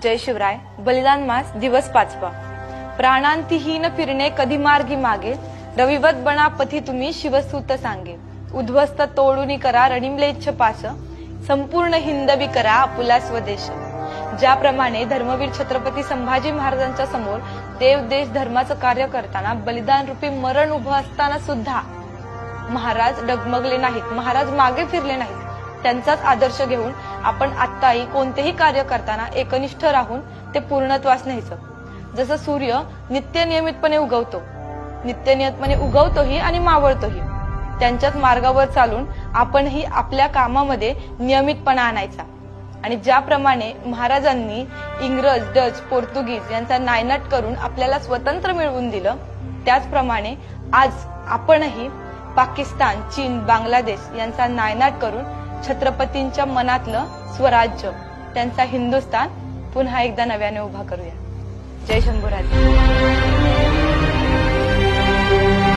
जय शिवराय. बलिदान मास दिवस 5वा. प्राणांतिहीन फिरणे कधी मार्गी मागे, रविवत बना पथी तुम्ही शिवसूत सांगे. उद्ध्वस्त तोडूनी करा रणिमलेच्छ पास, संपूर्ण हिंदवी करा आपुला स्वदेश. ज्याप्रमाणे धर्मवीर छत्रपती संभाजी महाराजांच्या समोर देव देश धर्माचं कार्य करताना बलिदान रूपी मरण उभं असताना सुद्धा महाराज डगमगले नाहीत, महाराज मागे फिरले नाहीत. त्यांचाच आदर्श घेऊन आपण आत्ताही कोणतेही कार्य करताना एकनिष्ठ राहून ते पूर्णत्वास न्यायचं. जसं सूर्य नित्यनियमितपणे उगवतोही आणि मावळतोही, त्यांच्याच मार्गावर चालून आपणही आपल्या कामामध्ये नियमितपणा आणायचा. आणि ज्याप्रमाणे महाराजांनी इंग्रज, डच, पोर्तुगीज यांचा नायनाट करून आपल्याला स्वतंत्र मिळवून दिलं, त्याचप्रमाणे आज आपणही पाकिस्तान, चीन, बांगलादेश यांचा नायनाट करून छत्रपतींच्या मनातलं स्वराज्य, त्यांचा हिंदुस्थान पुन्हा एकदा नव्याने उभा करूया. जय शंभूराज.